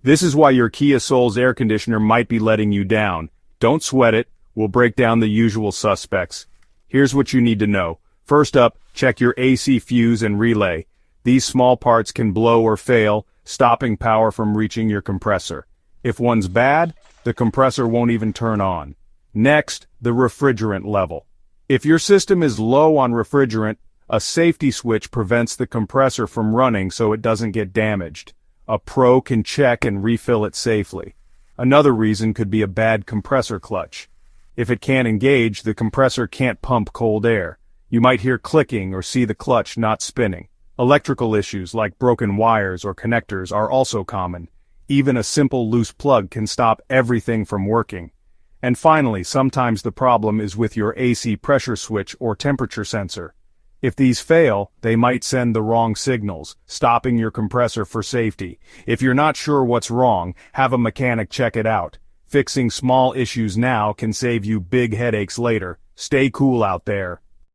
This is why your Kia Soul's air conditioner might be letting you down. Don't sweat it, we'll break down the usual suspects. Here's what you need to know. First up, check your AC fuse and relay. These small parts can blow or fail, stopping power from reaching your compressor. If one's bad, the compressor won't even turn on. Next, the refrigerant level. If your system is low on refrigerant, a safety switch prevents the compressor from running so it doesn't get damaged. A pro can check and refill it safely. Another reason could be a bad compressor clutch. If it can't engage, the compressor can't pump cold air. You might hear clicking or see the clutch not spinning. Electrical issues like broken wires or connectors are also common. Even a simple loose plug can stop everything from working. And finally, sometimes the problem is with your AC pressure switch or temperature sensor. If these fail, they might send the wrong signals, stopping your compressor for safety. If you're not sure what's wrong, have a mechanic check it out. Fixing small issues now can save you big headaches later. Stay cool out there.